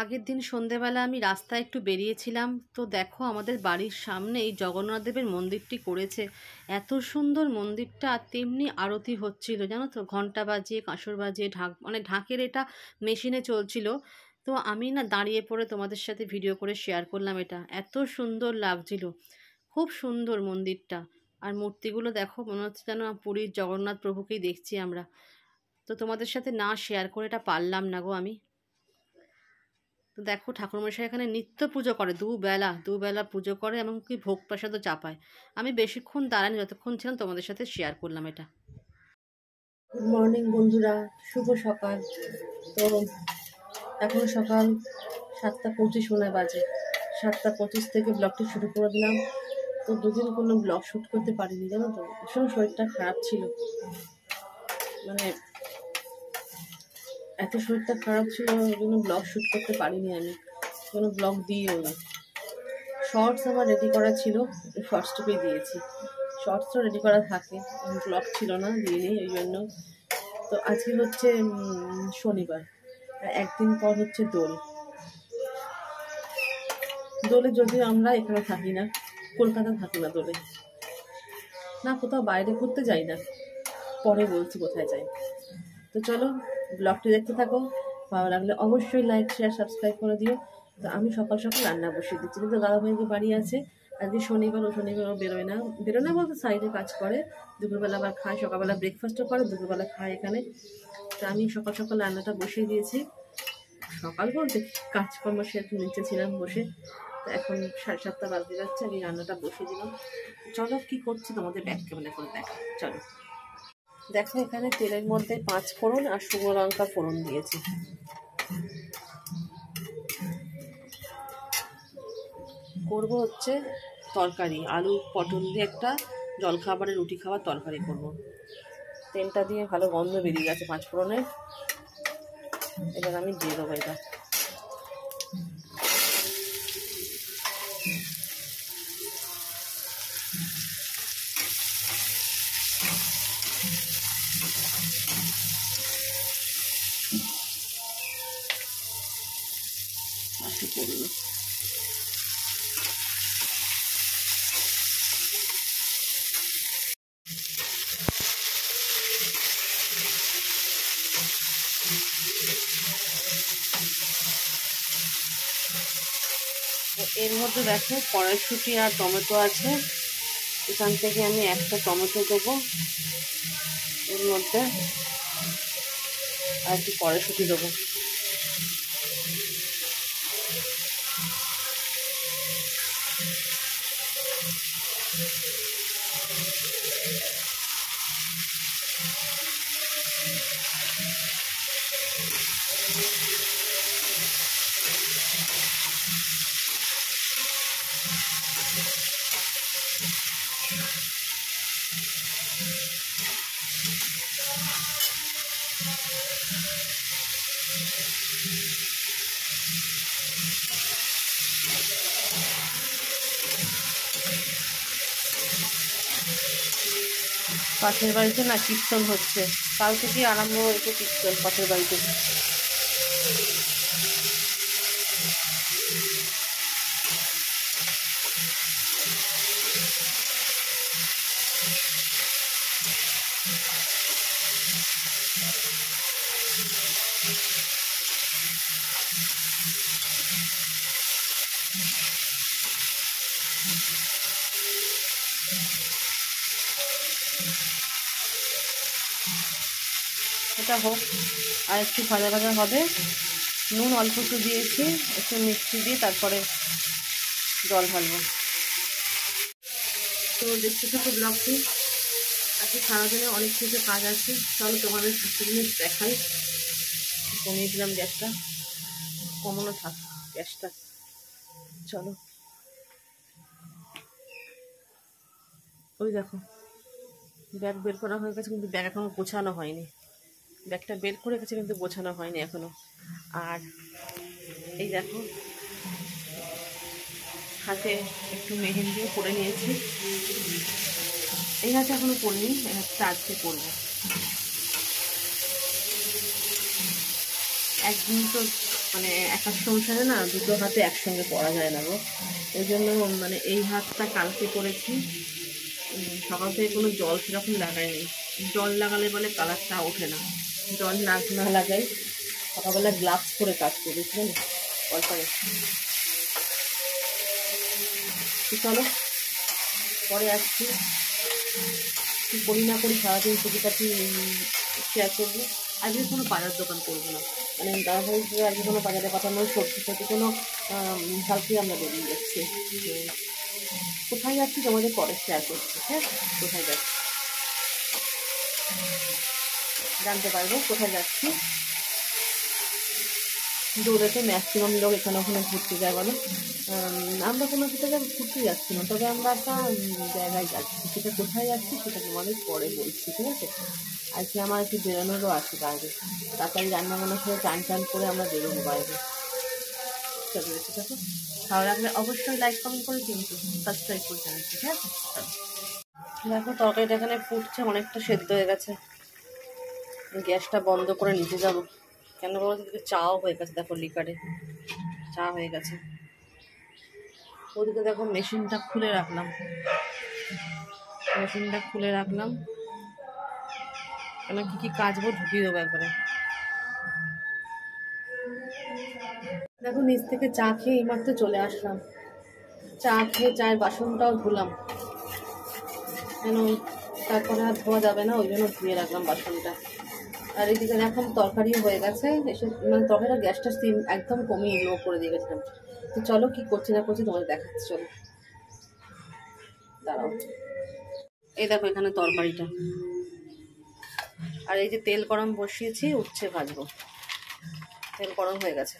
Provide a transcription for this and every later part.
আগের দিন সন্ধেবেলা আমি রাস্তায় একটু বেরিয়েছিলাম, তো দেখো আমাদের বাড়ির সামনে এই জগন্নাথ দেবের মন্দিরটি করেছে। এত সুন্দর মন্দিরটা, আর তেমনি আরতি হচ্ছিল জানো তো, ঘন্টা বাজিয়ে কাঁসর বাজিয়ে ঢাকের এটা মেশিনে চলছিল। তো আমি না দাঁড়িয়ে পড়ে তোমাদের সাথে ভিডিও করে শেয়ার করলাম, এটা এত সুন্দর লাগছিল। খুব সুন্দর মন্দিরটা। আর মূর্তিগুলো দেখো, মনে হচ্ছে যেন পুরীর জগন্নাথ প্রভুকেই দেখছি আমরা। তো তোমাদের সাথে না শেয়ার করে এটা পারলাম না গো আমি। তো দেখো ঠাকুরমশাই এখানে নিত্য পুজো করে, দুবেলা দুবেলা পুজো করে, এমনকি ভোগ প্রসাদও চাপায়। আমি বেশিক্ষণ দাঁড়ানি, যতক্ষণ ছিলাম তোমাদের সাথে শেয়ার করলাম এটা। গুড মর্নিং বন্ধুরা, শুভ সকাল। তো এখন সকাল 7:25 মনে বাজে। 7:25 থেকে ব্লগটি শুরু করে দিলাম। তো দুদিন কোনো ব্লগ শ্যুট করতে পারিনি জানো তো, ভীষণ শরীরটা খারাপ ছিল। মানে এত শরীরটা খারাপ ছিল, ওই জন্য ব্লগ শ্যুট করতে পারিনি আমি, কোনো ব্লগ দিইও না। শর্টস আমার রেডি করা ছিল, শর্টসটুকুই দিয়েছি। শর্টসও রেডি করা থাকে, ব্লগ ছিল না, দিইনি ওই জন্য। তো আজকে হচ্ছে শনিবার, একদিন পর হচ্ছে দোল। দোলে যদিও আমরা এখানে থাকি না, কলকাতা থাকি না দোলে, না কোথাও বাইরে ঘুরতে যাই না, পরে বলছি কোথায় যাই। তো চলো ব্লগটি দেখতে থাকো, ভালো লাগলে অবশ্যই লাইক শেয়ার সাবস্ক্রাইব করে দিও। তো আমি সকাল সকাল রান্না বসিয়ে দিচ্ছি, কিন্তু দাদাভাইকে বাড়ি আছে আজকে শনিবার, ও শনিবারও বেরোয় না বলতে সাইডে কাজ করে, দুপুরবেলা আবার খায়, সকালবেলা ব্রেকফাস্টও করে, দুপুরবেলা খায় এখানে। তো আমি সকাল সকাল রান্নাটা বসিয়ে দিয়েছি। সকাল বলতে কাজকর্ম সে একটু নিচে ছিলাম বসে। তো এখন 7:30 বাজতে যাচ্ছে, আমি রান্নাটা বসিয়ে দিলাম। চলো কি করছি তোমাদের ব্যাক ক্যামেরা করে দেখা। চলো দেখো, এখানে তেলের মধ্যে 5 ফোড়ন আর শুকনো লঙ্কা ফোড়ন দিয়েছি। করব হচ্ছে তরকারি, আলু পটল দিয়ে একটা জলখাবারে রুটি খাওয়ার তরকারি করব। তেলটা দিয়ে ভালো গন্ধ বেরিয়ে গেছে 5 ফোড়নের। এবার আমি দিয়ে দেবো এটা। আশি করলো এর মধ্যে দেখো কড়াইশুঁটি আর টমেটো আছে, এখান থেকে আমি একটা টমেটো দেবো এর মধ্যে, আর একটু কড়াইশুঁটি দেবো। পাশের বাড়িতে না কীর্তন হচ্ছে, কাল থেকে আরম্ভ হয়েছে কীর্তন পাশের বাড়িতে। এটা হোক, আর একটু ভাজা ভাজা হবে। নুন অল্প একটু দিয়েছি, একটু মিষ্টি দিয়ে তারপরে জল ঢালবো। তো দেখতে থাকো ব্লগটি। আজকে সারাদিনে অনেক কিছু কাজ আছে, চলো তোমাদের কিছু জিনিস দেখাই। কমিয়ে দিলাম গ্যাসটা, কমানো থাক গ্যাসটা। চলো, ওই দেখো ব্যাগ বের করা হয়ে গেছে, কিন্তু ব্যাগ এখনো গোছানো হয়নি। ব্যাগটা বের করে গেছে কিন্তু গোছানো হয়নি এখনো। আর এই দেখো হাতে একটু মেহেন্দিও করে নিয়েছি। এই হাতে এখনো পড়িনি, এই হাতটা আজকে পরবো। একদিন তো মানে একা সংসারে না দুটো হাতে একসঙ্গে পরা যায় না গো। ওই জন্য মানে এই হাতটা কালকে করেছি। সকাল থেকে কোনো জল সেরকম লাগাইনি। জল লাগালে বলে কালারটা ওঠে না। জল না লাগাই সকালবেলা গ্লাভস পরে কাজ করেছিলাম কলপারে। চলো পরে আসছি, কী করি না করি সারাদিন টুকিটাকি শেয়ার করবো। আজকে কোনো বাজার দোকান করবো না, মানে দাদাভাই আজকে কোনো বাজারে পাঠানো সবজি সাথে কোনো কালকে আমরা বেরিয়ে যাচ্ছি। কোথায় যাচ্ছি তোমাদের পরে শেয়ার করছি। হ্যাঁ, কোথায় যাচ্ছি জানতে পারবো, কোথায় যাচ্ছি। দূরে তো ম্যাক্সিমাম লোক এখানে ওখানে ঘুরতে যায় বলো। আমরা কোনো একটা জায়গায় ঘুরতে যাচ্ছি না, তবে আমরা একটা জায়গায় যাচ্ছি। সেটা কোথায় যাচ্ছি সেটা তোমাদের পরে বলছি, ঠিক আছে। আজকে আমার একটু বেরোনোরও আছে বাইরে, তাড়াতাড়ি রান্নাবান্না করে চান করে আমরা বেরোবো বাইরে। চলো বেশি থাকো, ভালো লাগলে অবশ্যই লাইক কমেন্ট করে কিন্তু সাবস্ক্রাইব করে জানাচ্ছি, ঠিক আছে। দেখো তরকারিটা এখানে ফুটছে, অনেকটা সেদ্ধ হয়ে গেছে। গ্যাসটা বন্ধ করে নিতে যাবো, কেন বলতো চাও হয়ে গেছে। দেখো লিকারে চা হয়ে গেছে। ওদিকে দেখো মেশিনটা খুলে রাখলাম কেন কি কাচবো ঢুকিয়ে দেবো একবারে। দেখো নিচ থেকে চা খেয়ে এইমাত্র চলে আসলাম। চা খেয়ে চায়ের বাসনটাও ধুলাম, কেন তারপরে আর ধোয়া যাবে না, ওই জন্য ধুয়ে রাখলাম বাসনটা। আর এদিকে এখন তরকারিও হয়ে গেছে, এসে মানে তরকারিটা গ্যাসটা সিম একদম কমিয়ে লো করে দিয়ে গেছিলাম। তো চলো কি করছি না করছি তোমাদের দেখাচ্ছি, চলো দাঁড়াও। এই দেখো এখানে তরকারিটা, আর এই যে তেল গরম বসিয়েছি, উচ্ছে ভাজবো। তেল গরম হয়ে গেছে।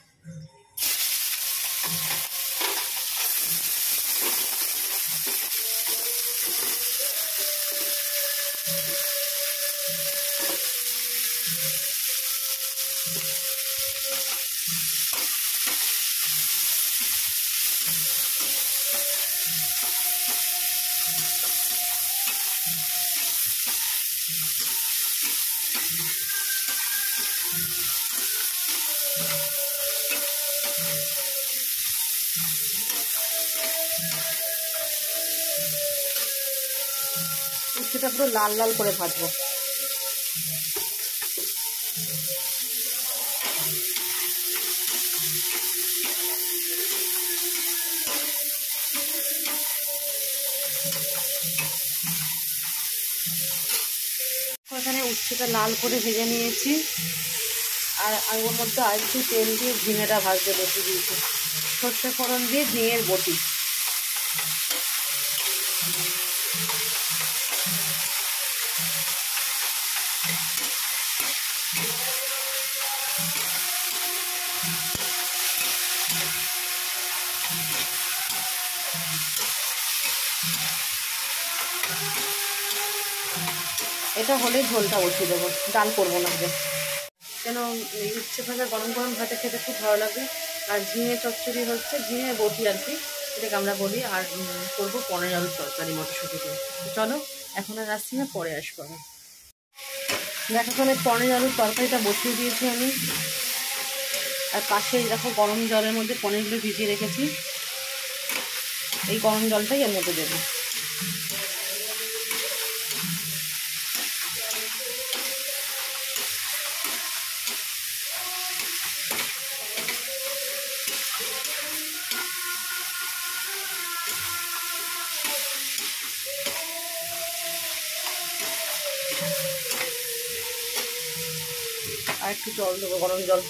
উচ্ছেটা পুরো লাল লাল করে ভাজবো। এখানে উচ্ছেটা লাল করে ভেজে নিয়েছি, আর ওর মধ্যে আর একটু তেল দিয়ে ঝিঙেটা ভাজতে বসে দিয়েছি। সর্ষে ফোড়ন দিয়ে ঝিঙের বটি। এটা হলে ঝোলটা বসিয়ে দেবো, ডাল করবো না যে, কেন এই উচ্ছে ভাজা গরম গরম ভাতে খেতে খুব ভালো লাগে। আর ঝিঙে চচ্চড়ি হচ্ছে ঝিঙে বটি আর কি, এটাকে আমরা বলি। আর করবো পনের আলুর তরকারি মটরশুঁটি দিয়ে। চলো এখন আর আসছি না, পরে আসবো আমি। দেখো এখানে পনের আলুর তরকারিটা বসিয়ে দিয়েছি আমি, আর পাশে দেখো গরম জলের মধ্যে পনিরগুলো ভিজিয়ে রেখেছি। এই গরম জলটাই এর মধ্যে দেবো। আর একটু জল দেবো, গরম জল।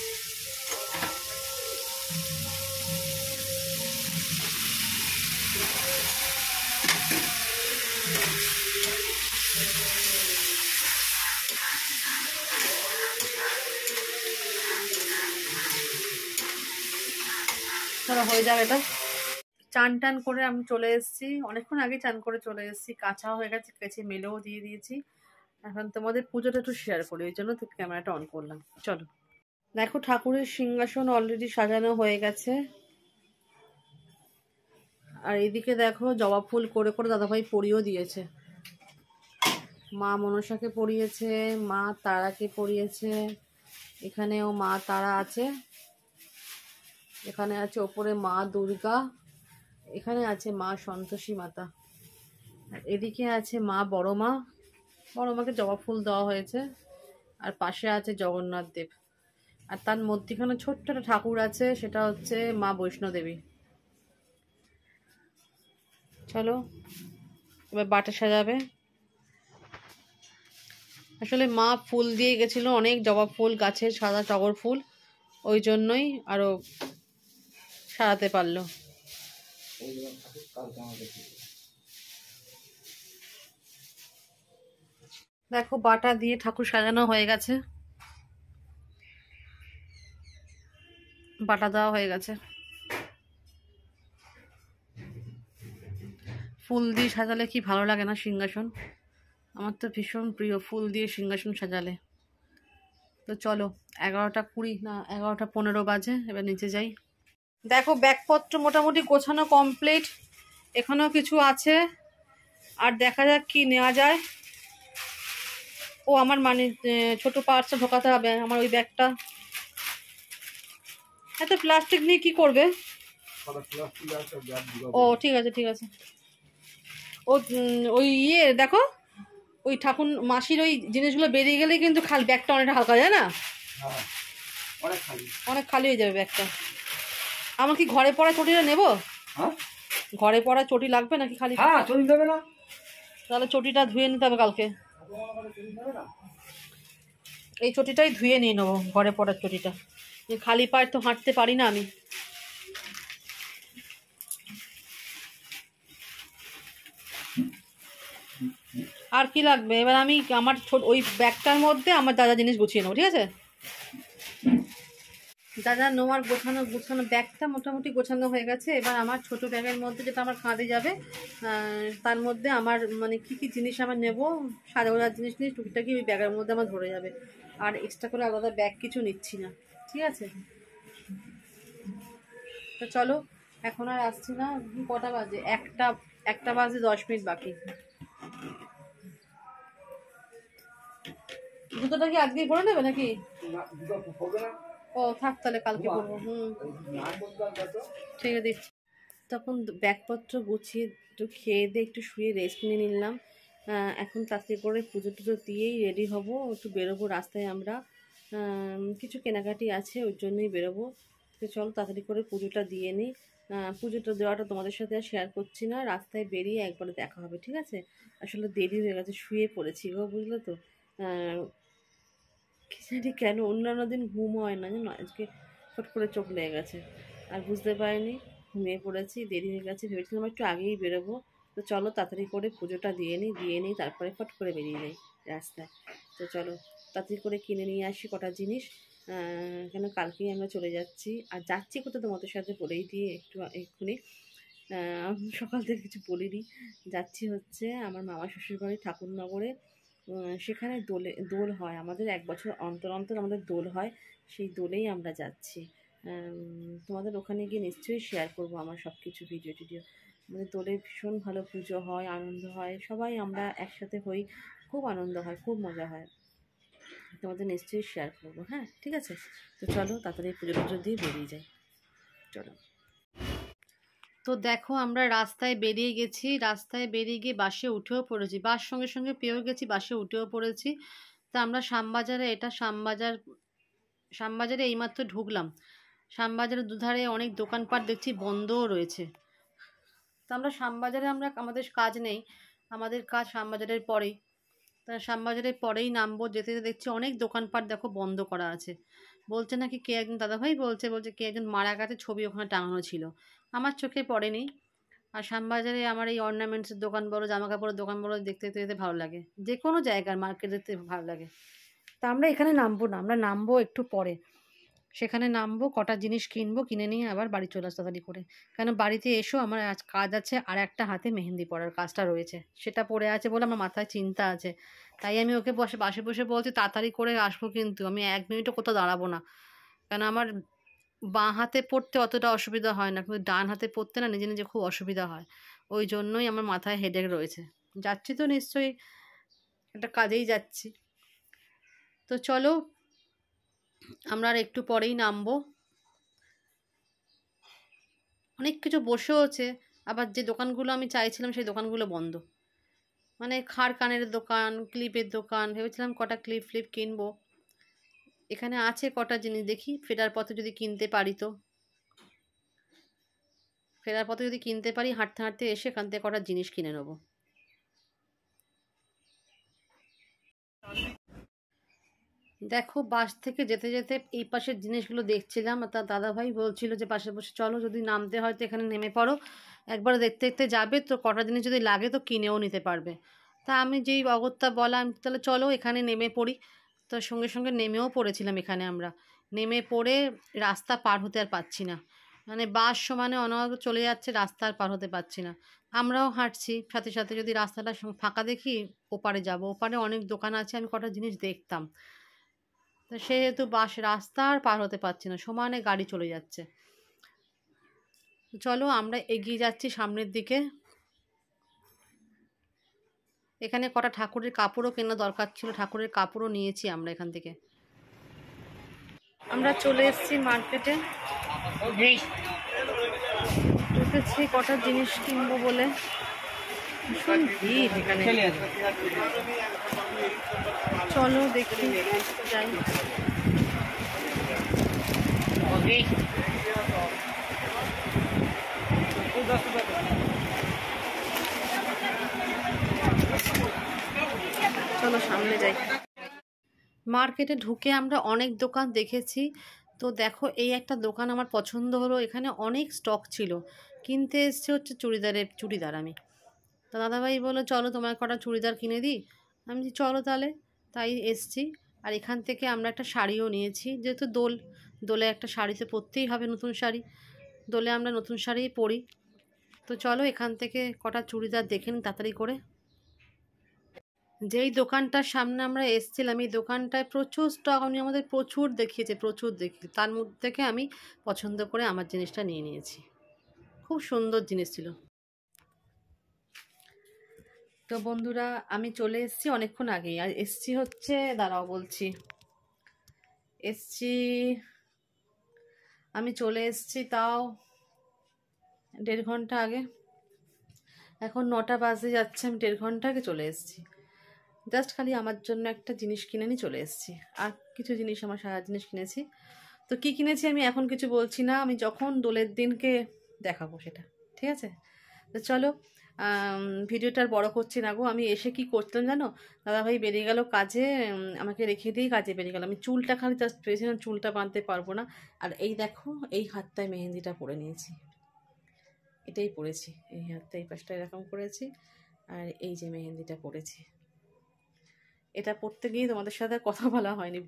চলো হয়ে যাবে এটা। চান টান করে আমি চলে এসেছি, অনেকক্ষণ আগে চান করে চলে এসেছি। কাঁচাও হয়ে গেছে, কেচে মেলেও দিয়ে দিয়েছি। এখন তোমাদের পুজোটা একটু শেয়ার করি, ওই জন্য ক্যামেরাটা অন করলাম। চলো দেখো ঠাকুরের সিংহাসন অলরেডি সাজানো হয়ে গেছে। আর এইদিকে দেখো জবা ফুল করে করে দাদাভাই পরিয়েও দিয়েছে। মা মনসাকে পরিয়েছে, মা তারাকে পরিয়েছে, এখানেও মা তারা আছে, এখানে আছে ওপরে মা দুর্গা, এখানে আছে মা সন্তোষী মাতা, আর এদিকে আছে মা বড় মা। বড় মাকে জবা ফুল দেওয়া হয়েছে। আর পাশে আছে জগন্নাথ দেব। আর তার মধ্যেখানে ছোট্ট একটা ঠাকুর আছে, সেটা হচ্ছে মা বৈষ্ণোদেবী। চলো এবার বাটা সাজাবে। আসলে মা ফুল দিয়ে গেছিলো, অনেক জবা ফুল গাছের, সাদা টগর ফুল, ওই জন্যই আরো সাজাতে পারলো। দেখো বাটা দিয়ে ঠাকুর সাজানো হয়ে গেছে, বাটা দেওয়া হয়ে গেছে। ফুল দিয়ে সাজালে কি ভালো লাগে না সিংহাসন? আমার তো ভীষণ প্রিয় ফুল দিয়ে সিংহাসন সাজালে। তো চলো 11টা 20 না 11টা 15 বাজে, এবার নিচে যাই। দেখো ব্যাগপত্র মোটামুটি গোছানো কমপ্লিট, এখানেও কিছু আছে, আর দেখা যাক কি নেওয়া যায়। ও আমার মানে ছোট পার্সে ঢোকাতে হবে আমার ওই ব্যাগটা। এত প্লাস্টিক নিয়ে কি করবে? ও ঠিক আছে ঠিক আছে। ও ওই দেখো ওই ঠাকুর মাসির ওই জিনিসগুলো বেরিয়ে গেলেই কিন্তু খালি ব্যাগটা অনেকটা হালকা যায় না, অনেক খালি হয়ে যাবে ব্যাগটা। আমার কি ঘরে পড়া চটিটা নেবো? ঘরে পড়া চটি লাগবে নাকি খালি? চটি দেবে না, তাহলে চটিটা ধুয়ে নিতে হবে কালকে। এই চটিটাই ধুয়ে নিয়ে নেবো, ঘরে পড়ার চটিটা। খালি পায়ে তো হাঁটতে পারি না আমি। আর কি লাগবে এবার? আমি আমার ওই ব্যাগটার মধ্যে আমার দাদা জিনিস গুছিয়ে নেবো, ঠিক আছে? দাদা নোয়ার গোছানো ব্যাগটা মোটামুটি গোছানো হয়ে গেছে। এবার আমার ছোট ব্যাগের মধ্যে, যেটা আমার কাঁধে যাবে, তার মধ্যে আমার মানে কি কি জিনিস আমার নেব, সাজাগোজার জিনিস নিয়ে টুকিটাকি ওই ব্যাগের মধ্যে আমার ধরে যাবে। আর এক্সট্রা করে আলাদা ব্যাগ কিছু নিচ্ছি না, ঠিক আছে? তো চলো, এখন আর আসছি না। কটা বাজে? একটা বাজে 10 মিনিট বাকি। জুতোটা কি আজকেই পরে নেবে নাকি? ও থাক, তাহলে কালকে পরবো। ঠিক আছে দিচ্ছি। তখন ব্যাগপত্র গুছিয়ে একটু খেয়ে দিয়ে একটু শুয়ে রেস্ট নিয়ে নিলাম। এখন তাড়াতাড়ি করে পুজো টুজো দিয়েই রেডি হব, একটু বেরোবো রাস্তায়। আমরা কিছু কেনাকাটি আছে, ওই জন্যই বেরোবো। তো চলো তাড়াতাড়ি করে পুজোটা দিয়ে নিই। পুজোটা দেওয়াটা তোমাদের সাথে আর শেয়ার করছি না, রাস্তায় বেরিয়ে একবারে দেখা হবে, ঠিক আছে? আসলে দেরি হয়ে গেছে, শুয়ে পড়েছি গো, বুঝলে তো। কি জানি কেন অন্যান্য দিন ঘুম হয় না জানো, আজকে ফট করে চোখ লেগে গেছে, আর বুঝতে পারিনি, ঘুমিয়ে পড়েছি, দেরি হয়ে গেছে। ভেবেছিলাম একটু আগেই বেরোবো। তো চলো তাড়াতাড়ি করে পুজোটা দিয়ে নিই তারপরে ফট করে বেরিয়ে যাই রাস্তায়। তো চলো তাড়াতাড়ি করে কিনে নিয়ে আসি কটা জিনিস, কেন কালকেই আমরা চলে যাচ্ছি। আর যাচ্ছি কোথাও তোমাদের সাথে বলেই দিয়ে এক্ষুনি, সকাল থেকে কিছু বলিনি। যাচ্ছি হচ্ছে আমার মামা শ্বশুর বাড়ি ঠাকুরনগরে। সেখানে দোল হয় আমাদের, 1 বছর অন্তর অন্তর আমাদের দোল হয়, সেই দোলেই আমরা যাচ্ছি। তোমাদের ওখানে গিয়ে নিশ্চয়ই শেয়ার করব আমার সব কিছু ভিডিও টিডিও। আমাদের দোলে ভীষণ ভালো পুজো হয়, আনন্দ হয়, সবাই আমরা একসাথে হই, খুব আনন্দ হয়, খুব মজা হয়। তোমাদের নিশ্চয়ই শেয়ার করবো, হ্যাঁ ঠিক আছে? তো চলো তাড়াতাড়ি পুজো টুজো দিয়ে বেরিয়ে যাই, চলো। তো দেখো আমরা রাস্তায় বেরিয়ে গেছি, রাস্তায় বেরিয়ে গিয়ে বাসে উঠেও পড়েছি, বাস সঙ্গে সঙ্গে পেয়েও গেছি, বাসে উঠেও পড়েছি। তা আমরা শ্যামবাজারে, এটা শ্যামবাজারে এইমাত্র ঢুকলাম। শ্যামবাজারের দুধারে অনেক দোকানপাট দেখছি বন্ধও রয়েছে। তো আমরা শ্যামবাজারে, আমাদের কাজ নেই, আমাদের কাজ শ্যামবাজারের পরেই। তা শ্যামবাজারের পরেই নামবো, যেতে যেতে দেখছি অনেক দোকানপাট দেখো বন্ধ করা আছে। বলছে নাকি কে একজন দাদাভাই বলছে কে একজন মারা গেছে, ছবি ওখানে টাঙানো ছিল। আমার চোখে পড়েনি। আর শ্যামবাজারে আমার এই অর্নামেন্টসের দোকান বলো, জামা কাপড়ের দোকান বলো, দেখতে দেখতে যেতে ভালো লাগে, যে কোনো জায়গার মার্কেট দেখতে ভালো লাগে। তা আমরা এখানে নামবো না, আমরা নামবো একটু পরে। সেখানে নামবো, কটা জিনিস কিনবো, কিনে নিয়ে আবার বাড়ি চলে আসতে তাড়াতাড়ি করে। কেন বাড়িতে এসো আমার আজ কাজ আছে, আর একটা হাতে মেহেন্দি পড়ার কাজটা রয়েছে, সেটা পড়ে আছে বলে আমার মাথায় চিন্তা আছে। তাই আমি ওকে বাসে বসে বলছি তাড়াতাড়ি করে আসবো, কিন্তু আমি 1 মিনিটও কোথাও দাঁড়াবো না। কেন আমার বাঁ হাতে পড়তে অতটা অসুবিধা হয় না, কিন্তু ডান হাতে পড়তে না নিজে নিজে খুব অসুবিধা হয়। ওই জন্যই আমার মাথায় হেডেক রয়েছে। যাচ্ছি তো নিশ্চয়ই একটা কাজেই যাচ্ছি। তো চলো আমরা আর একটু পরেই নামবো। অনেক কিছু বসেও আছে, আবার যে দোকানগুলো আমি চাইছিলাম সেই দোকানগুলো বন্ধ। মানে খাড় কানের দোকান, ক্লিপের দোকান, ভেবেছিলাম কটা ক্লিপ ফ্লিপ কিনবো। এখানে আছে কটা জিনিস, দেখি ফেরার পথে যদি কিনতে পারি। তো ফেরার পথে যদি কিনতে পারি, হাঁটতে হাঁটতে এসে এখান থেকে কটা জিনিস কিনে নেবো। দেখো বাস থেকে যেতে যেতে এই পাশের জিনিসগুলো দেখছিলাম, আর তার দাদাভাই বলছিল যে পাশে বসে চলো, যদি নামতে হয় তো এখানে নেমে পড়ো, একবার দেখতে দেখতে যাবে তো কটা জিনিস যদি লাগে তো কিনেও নিতে পারবে। তা আমি যেই অগত্যা বলা, আমি তাহলে চলো এখানে নেমে পড়ি। তো সঙ্গে সঙ্গে নেমেও পড়েছিলাম এখানে আমরা। নেমে পড়ে রাস্তা পার হতে আর পাচ্ছি না, মানে বাস সমানে অনবরত চলে যাচ্ছে, রাস্তা আর পার হতে পারছি না। আমরাও হাঁটছি সাথে সাথে, যদি রাস্তাটা ফাঁকা দেখি ওপারে যাব, ওপারে অনেক দোকান আছে, আমি কটা জিনিস দেখতাম। তো সেহেতু বাস রাস্তা আর পার হতে পারছি না, সমানে গাড়ি চলে যাচ্ছে। চলো আমরা এগিয়ে যাচ্ছি সামনের দিকে। এখানে কটা ঠাকুরের কাপড়ও কেনা দরকার ছিল, ঠাকুরের কাপড়ও নিয়েছি আমরা এখান থেকে। আমরা চলে এসেছি মার্কেটে, ঢুকেছি কটা জিনিস কিনবো বলে। ভীষণ ভিড় এখানে, চলো দেখি যাই। চলো সামনে যাই। মার্কেটে ঢুকে আমরা অনেক দোকান দেখেছি। তো দেখো এই একটা দোকান আমার পছন্দ হলো, এখানে অনেক স্টক ছিল। কিনতে এসছে হচ্ছে চুড়িদার আমি। তো দাদাভাই বললো চলো তোমার কটা চুড়িদার কিনে দিই। আমি বলছি চলো তাহলে, তাই এসছি। আর এখান থেকে আমরা একটা শাড়িও নিয়েছি, যেহেতু দোলে একটা শাড়িতে পরতেই হবে, নতুন শাড়ি। দোলে আমরা নতুন শাড়িই পরি। তো চলো এখান থেকে কটা চুড়িদার দেখে নিই তাড়াতাড়ি করে। যেই দোকানটার সামনে আমরা এসছিলাম এই দোকানটায় প্রচুর স্টক, উনি আমাদের প্রচুর দেখিয়েছে, তার মধ্যে থেকে আমি পছন্দ করে আমার জিনিসটা নিয়ে নিয়েছি। খুব সুন্দর জিনিস ছিল। তো বন্ধুরা আমি চলে এসেছি অনেকক্ষণ আগেই, আর এসছি হচ্ছে, দাঁড়াও বলছি, এসছি আমি চলে এসেছি তাও 1.5 ঘন্টা আগে। এখন 9টা বাজে যাচ্ছে, আমি 1.5 ঘন্টা আগে চলে এসেছি। জাস্ট খালি আমার জন্য একটা জিনিস কিনে নিয়ে চলে এসেছি, আর কিছু জিনিস আমার সারা জিনিস কিনেছি। তো কি কিনেছি আমি এখন কিছু বলছি না, আমি যখন দোলের দিনকে দেখাবো সেটা, ঠিক আছে? তো চলো ভিডিওটা আর বড় করছি না গো। আমি এসে কি করতাম জানো, দাদাভাই বেরিয়ে গেল কাজে, আমাকে রেখে দিয়েই কাজে বেরিয়ে গেল। আমি চুলটা খালি জাস্ট পেয়েছিলাম, চুলটা বাঁধতে পারবো না। আর এই দেখো এই হাতটায় মেহেন্দিটা পরে নিয়েছি, এটাই পরেছি, এই হাতটা এই পাশটা এরকম করেছি, আর এই যে মেহেন্দিটা পরেছি। এটা পড়তে গিয়ে তোমাদের সাথে কথা বলা হয়নি,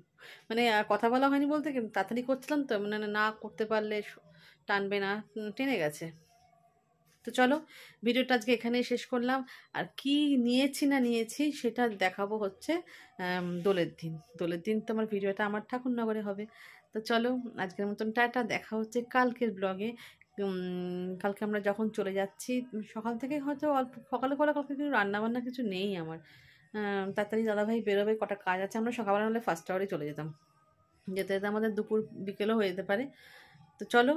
মানে কথা বলা হয়নি বলতে কি তাড়াতাড়ি করছিলাম তো, মানে না করতে পারলে টানবে না, টেনে গেছে। তো চলো ভিডিওটা আজকে এখানেই শেষ করলাম। আর কি নিয়েছি না নিয়েছি সেটা দেখাবো হচ্ছে দোলের দিন তো আমার ভিডিওটা আমার ঠাকুরনগরে হবে। তো চলো আজকের মতন টাটা, দেখা হচ্ছে কালকের ব্লগে। কালকে আমরা যখন চলে যাচ্ছি সকাল থেকে, হয়তো অল্প সকালে করে কালকে কিছু রান্নাবান্না কিছু নেই আমার, তাড়াতাড়ি দাদাভাই বেরোবে, কটা কাজ আছে। আমরা সকালবেলা হলে ফার্স্ট আওয়ারে চলে যেতাম, যেতে যেতে আমাদের দুপুর বিকেলও হয়ে যেতে পারে। তো চলো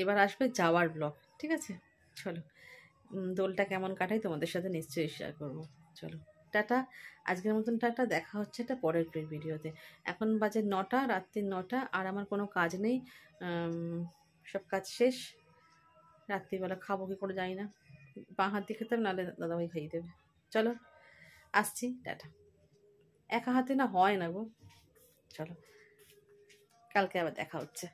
এবার আসবে যাওয়ার ব্লগ, ঠিক আছে? চলো দোলটা কেমন কাটাই তোমাদের সাথে নিশ্চয়ই শেয়ার করবো। চলো টাটা, আজকের মতন টাটা, দেখা হচ্ছে এটা পরের ভিডিওতে। এখন বাজে 9টা, রাত্রির 9টা, আর আমার কোনো কাজ নেই, সব কাজ শেষ। রাত্রিবেলা খাবো কি করে জানি না, বাঁ হাত দিয়ে খেতে হবে, নাহলে দাদাভাই খাইয়ে দেবে। চলো আসছি, টাটা। একা হাতে না হয় না গো, চলো কালকে আবার দেখা হচ্ছে।